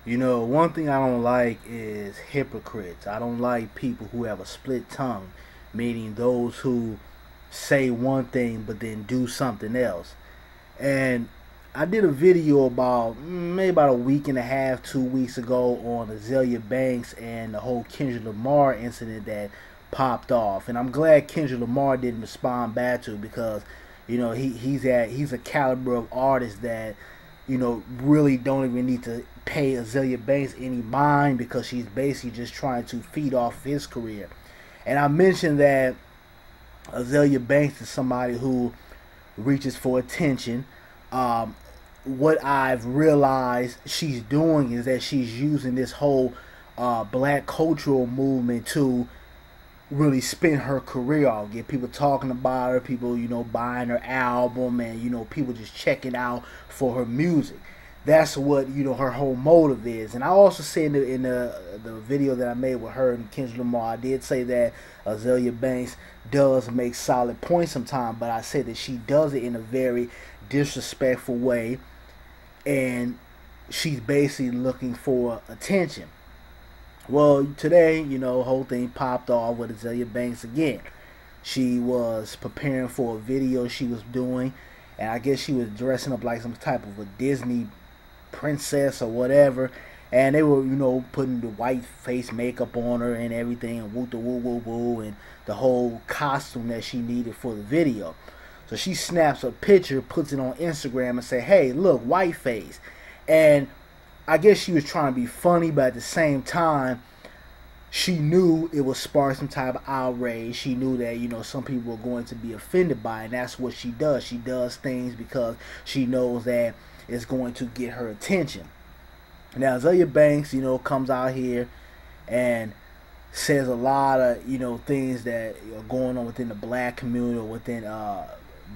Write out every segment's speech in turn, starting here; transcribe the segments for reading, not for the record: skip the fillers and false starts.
You know, one thing I don't like is hypocrites. I don't like people who have a split tongue, meaning those who say one thing but then do something else. And I did a video about maybe about a week and a half, 2 weeks ago on Azealia Banks and the whole Kendrick Lamar incident that popped off. And I'm glad Kendrick Lamar didn't respond back to it because, you know, he's a caliber of artist that, you know, really don't even need to pay Azealia Banks any mind because she's basically just trying to feed off of his career. And I mentioned that Azealia Banks is somebody who reaches for attention. Um, what I've realized she's doing is that she's using this whole black cultural movement to really spin her career off, get people talking about her, people, you know, buying her album, and, you know, people just checking out for her music. That's what, you know, her whole motive is. And I also said in the video that I made with her and Kendrick Lamar, I did say that Azealia Banks does make solid points sometimes, but I said that she does it in a very disrespectful way, and she's basically looking for attention. Well, today, you know, whole thing popped off with Azealia Banks again. She was preparing for a video she was doing, and I guess she was dressing up like some type of a Disney princess or whatever. And they were, you know, putting the white face makeup on her and everything, and woo the woo woo woo, and the whole costume that she needed for the video. So she snaps a picture, puts it on Instagram, and say, "Hey, look, white face." And I guess she was trying to be funny, but at the same time, she knew it would spark some type of outrage. She knew that, you know, some people were going to be offended by it, and that's what she does. She does things because she knows that it's going to get her attention. Now, Azealia Banks, you know, comes out here and says a lot of, you know, things that are going on within the black community or within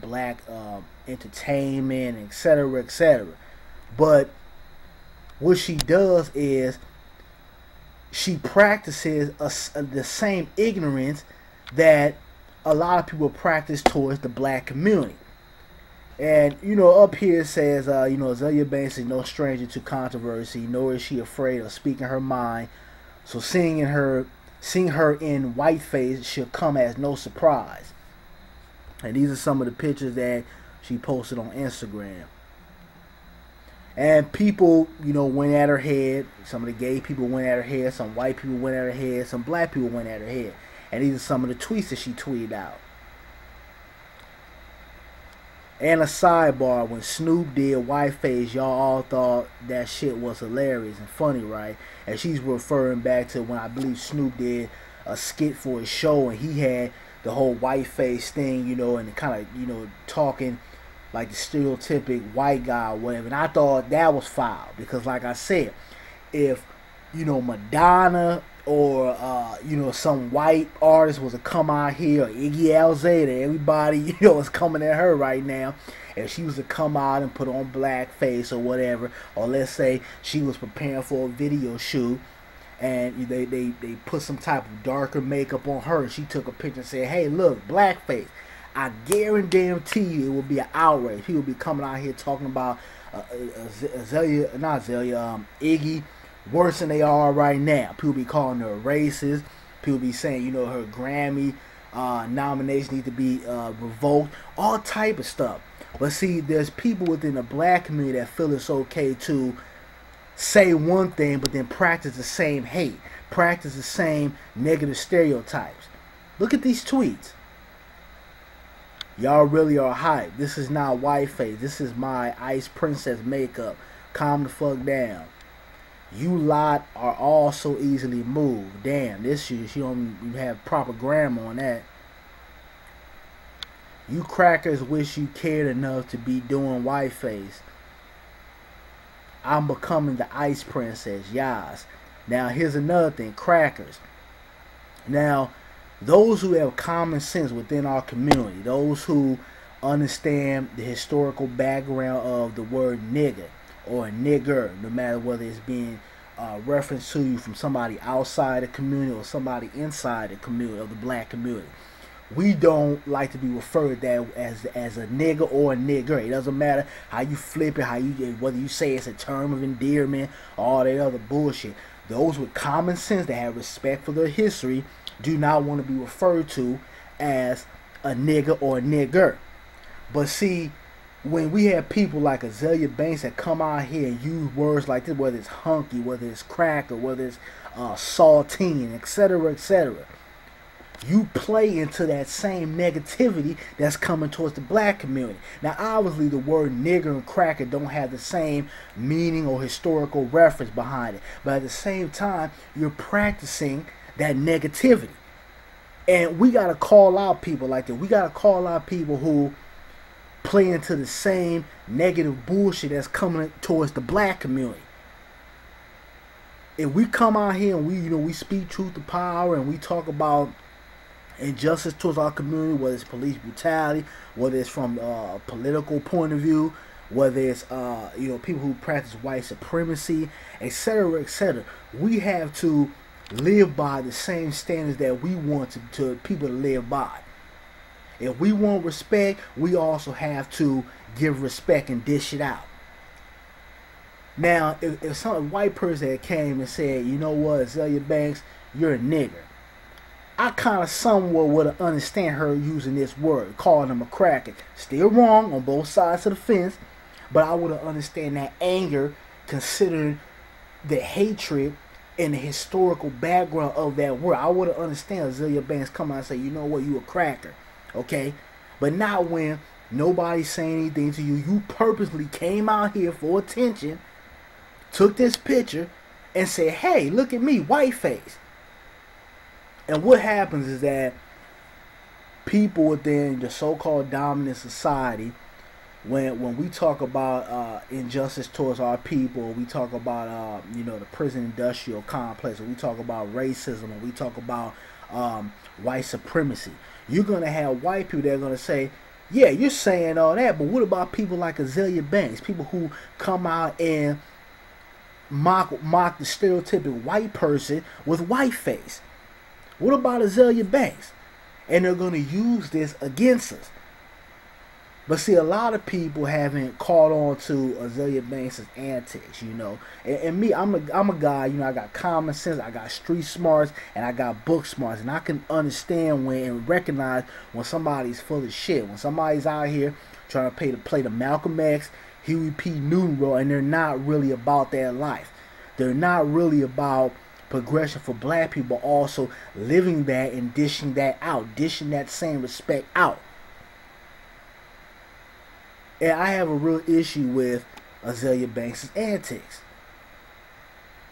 black entertainment, etc., etc. But what she does is she practices the same ignorance that a lot of people practice towards the black community. And, you know, up here it says, you know, Azealia Banks is no stranger to controversy, nor is she afraid of speaking her mind. So seeing her in whiteface should come as no surprise. And these are some of the pictures that she posted on Instagram. And people, you know, went at her head. Some of the gay people went at her head. Some white people went at her head. Some black people went at her head. And these are some of the tweets that she tweeted out. And a sidebar, when Snoop did Whiteface, y'all all thought that shit was hilarious and funny, right? And she's referring back to when I believe Snoop did a skit for his show, and he had the whole whiteface thing, you know, and kind of, you know, talking like the stereotypic white guy or whatever. And I thought that was foul because, like I said, if, you know, Madonna or you know, some white artist was to come out here, or Iggy Azalea, everybody, you know, is coming at her right now. If she was to come out and put on blackface or whatever, or let's say she was preparing for a video shoot and they put some type of darker makeup on her, and she took a picture and said, "Hey, look, blackface," I guarantee you it will be an outrage. People will be coming out here talking about Azalea, not Azalea, Iggy, worse than they are right now. People be calling her racist. People be saying, you know, her Grammy nomination needs to be revoked. All type of stuff. But see, there's people within the black community that feel it's okay to say one thing, but then practice the same hate, practice the same negative stereotypes. Look at these tweets. Y'all really are hype. This is not whiteface. This is my Ice Princess makeup. Calm the fuck down. You lot are all so easily moved. Damn, this shit, you don't even have proper grammar on that. You crackers wish you cared enough to be doing whiteface. I'm becoming the Ice Princess, yas. Now here's another thing, crackers. Now, those who have common sense within our community, those who understand the historical background of the word nigger or nigger, no matter whether it's being referenced to you from somebody outside the community or somebody inside the community of the black community. we don't like to be referred that as a nigga or a nigger. It doesn't matter how you flip it, how you whether you say it's a term of endearment, all that other bullshit. Those with common sense that have respect for their history do not want to be referred to as a nigga or a nigger. But see, when we have people like Azealia Banks that come out here and use words like this, whether it's hunky, whether it's cracker, whether it's saltine, etc., etc., you play into that same negativity that's coming towards the black community. Now, obviously, the word nigger and cracker don't have the same meaning or historical reference behind it. But at the same time, you're practicing that negativity. And we got to call out people like that. We got to call out people who play into the same negative bullshit that's coming towards the black community. If we come out here and we speak truth to power and we talk about injustice towards our community, whether it's police brutality, whether it's from a political point of view, whether it's people who practice white supremacy, etc., etc., we have to live by the same standards that we want to people to live by. If we want respect, we also have to give respect and dish it out. Now, if some white person that came and said, you know what, Azealia Banks, you're a nigger, I kind of somewhat would understand her using this word, calling him a cracker. Still wrong on both sides of the fence, but I would understand that anger considering the hatred and the historical background of that word. I would understand Azealia Banks come out and say, you know what, you a cracker, okay? But not when nobody's saying anything to you. You purposely came out here for attention, took this picture, and said, hey, look at me, white face. And what happens is that people within the so-called dominant society, when we talk about injustice towards our people, we talk about the prison industrial complex, or we talk about racism, or we talk about white supremacy, you're gonna have white people that are gonna say, yeah, you're saying all that, but what about people like Azealia Banks, people who come out and mock the stereotypical white person with white face? What about Azealia Banks? And they're going to use this against us. But see, a lot of people haven't caught on to Azealia Banks' antics, And me, I'm a guy, I got common sense, I got street smarts, and I got book smarts. And I can understand and recognize when somebody's full of shit. When somebody's out here trying to play the Malcolm X, Huey P. Newton role, and they're not really about their life. They're not really about progression for black people, also living that and dishing that out, dishing that same respect out. And I have a real issue with Azealia Banks' antics.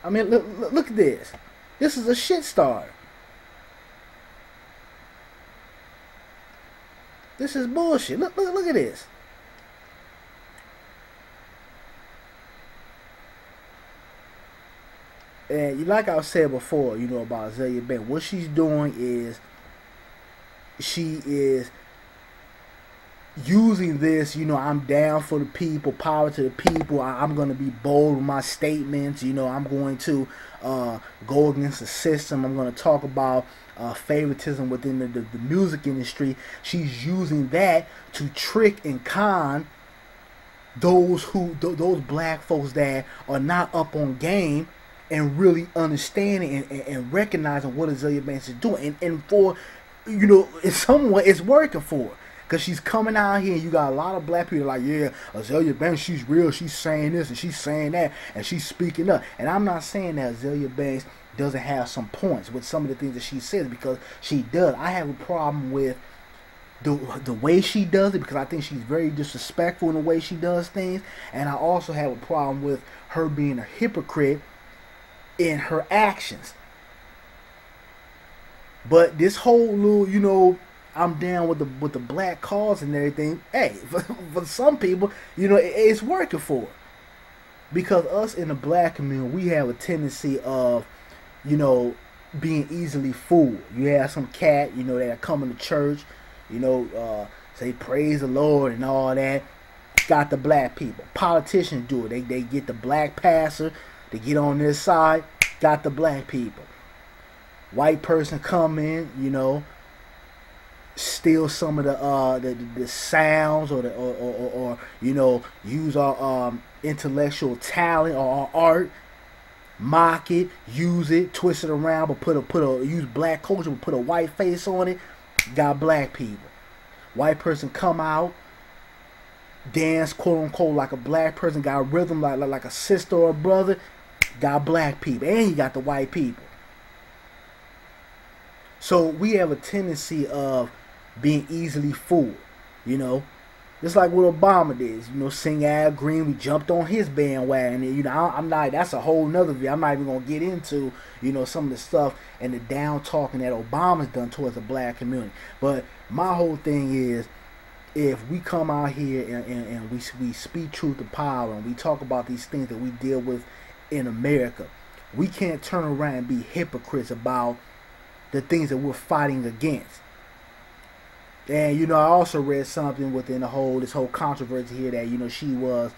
I mean, look at this. This is a shit starter. This is bullshit. Look at this. And like I said before, about Azealia Banks, what she's doing is she is using this, I'm down for the people, power to the people. I'm going to be bold with my statements. I'm going to go against the system. I'm going to talk about favoritism within the music industry. She's using that to trick and con those black folks that are not up on game and really understanding and recognizing what Azealia Banks is doing. And for, in some way, it's working for her. Because she's coming out here and you got a lot of black people like, yeah, Azealia Banks, she's real. She's saying this and she's saying that and she's speaking up. And I'm not saying that Azealia Banks doesn't have some points with some of the things that she says, because she does. I have a problem with the way she does it, because I think she's very disrespectful in the way she does things. And I also have a problem with her being a hypocrite in her actions. But this whole little, I'm down with the black cause and everything. Hey, for some people, it's working for her. Because us in the black community, we have a tendency of, being easily fooled. You have some cat, that coming to church, say praise the Lord and all that. Got the black people. Politicians do it. They get the black pastor to get on this side. Got the black people. White person come in, steal some of the sounds or or you know, use our intellectual talent or our art, mock it, use it, twist it around, but put a use black culture, but put a white face on it. Got black people. White person come out, dance quote unquote like a black person, got rhythm like a sister or a brother. Got black people, and you got the white people. So we have a tendency of being easily fooled, you know. Just like what Obama did, you know, sing Al Green, we jumped on his bandwagon. And, you know, I'm not, that's a whole nother video. I'm not even going to get into, you know, some of the stuff and the down talking that Obama's done towards the black community. But my whole thing is, if we come out here and we speak truth to power and we talk about these things that we deal with in America, we can't turn around and be hypocrites about the things that we're fighting against. And, you know, I also read something within this whole controversy here that, you know, she was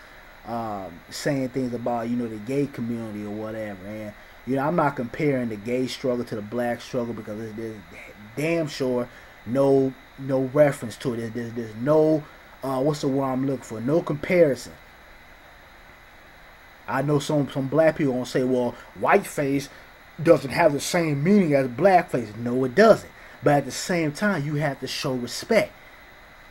saying things about, you know, the gay community or whatever. And, you know, I'm not comparing the gay struggle to the black struggle because there's damn sure no reference to it. There's no, what's the word I'm looking for? No comparison. I know some black people gonna say, well, whiteface doesn't have the same meaning as blackface. No, it doesn't. But at the same time, you have to show respect.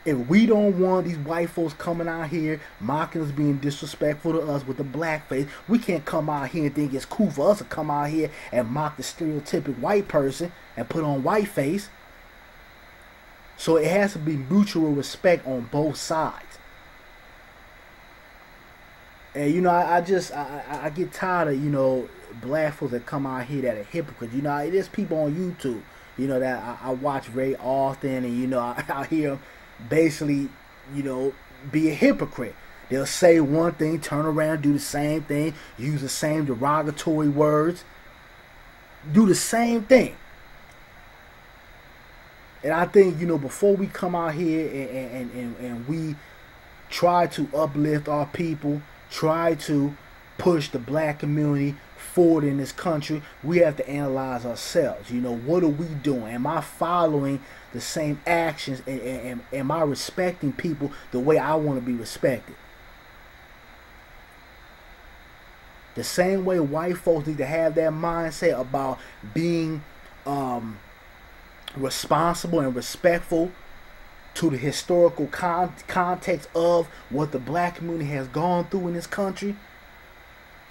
If we don't want these white folks coming out here mocking us, being disrespectful to us with the blackface, we can't come out here and think it's cool for us to come out here and mock the stereotypic white person and put on whiteface. So it has to be mutual respect on both sides. And, you know, I get tired of, you know, black folks that come out here that are hypocrites. You know, there's people on YouTube, you know, that I watch very often, and, you know, I hear them basically, you know, be a hypocrite. They'll say one thing, turn around, do the same thing, use the same derogatory words, do the same thing. And I think, you know, before we come out here and we try to uplift our people, try to push the black community forward in this country, we have to analyze ourselves. You know, what are we doing? Am I following the same actions, and am I respecting people the way I want to be respected? The same way white folks need to have that mindset about being responsible and respectful to the historical context of what the black community has gone through in this country.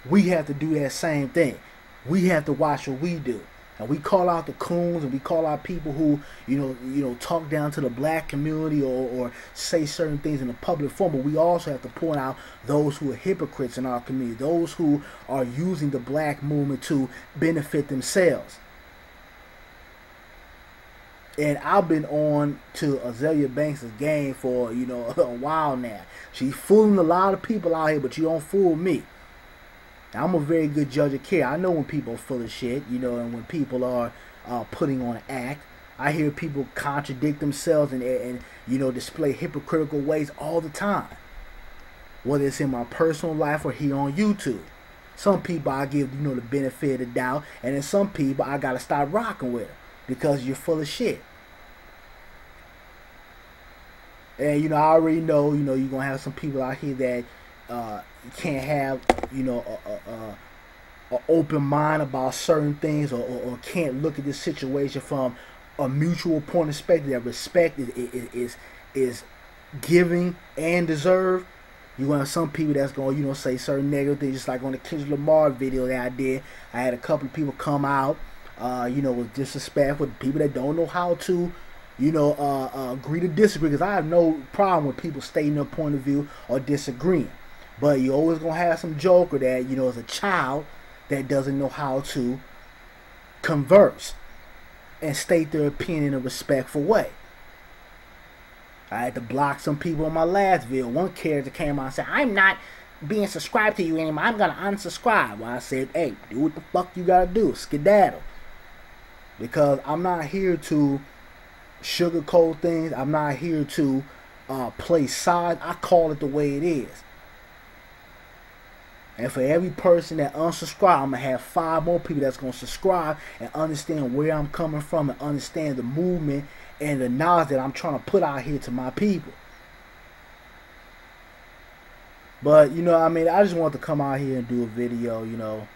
We have to do that same thing. We have to watch what we do. And we call out the coons, and we call out people who, you know, talk down to the black community or say certain things in the public forum. But we also have to point out those who are hypocrites in our community, those who are using the black movement to benefit themselves. And I've been on to Azealia Banks' game for, you know, a while now. She's fooling a lot of people out here, but you don't fool me. Now, I'm a very good judge of care. I know when people are full of shit, you know, and when people are putting on an act. I hear people contradict themselves and you know, display hypocritical ways all the time. Whether it's in my personal life or here on YouTube. Some people I give, you know, the benefit of the doubt, and then some people I gotta stop rocking with them because you're full of shit. And, you know, I already know, you know, you're gonna have some people out here that can't have, you know, a open mind about certain things, or can't look at this situation from a mutual point of perspective that respect is giving and deserved. You want some people that's going to, you know, say certain negative things, just like on the Kendrick Lamar video that I did. I had a couple of people come out, you know, with disrespectful, people that don't know how to, you know, agree to disagree, because I have no problem with people stating their point of view or disagreeing. But you're always going to have some joker that, you know, is a child that doesn't know how to converse and state their opinion in a respectful way. I had to block some people on my last video. One character came out and said, I'm not being subscribed to you anymore. I'm going to unsubscribe. Well, I said, hey, do what the fuck you got to do. Skedaddle. Because I'm not here to sugarcoat things. I'm not here to play sides. I call it the way it is. And for every person that unsubscribe, I'm going to have 5 more people that's going to subscribe and understand where I'm coming from and understand the movement and the knowledge that I'm trying to put out here to my people. But, you know, I mean, I just wanted to come out here and do a video, you know,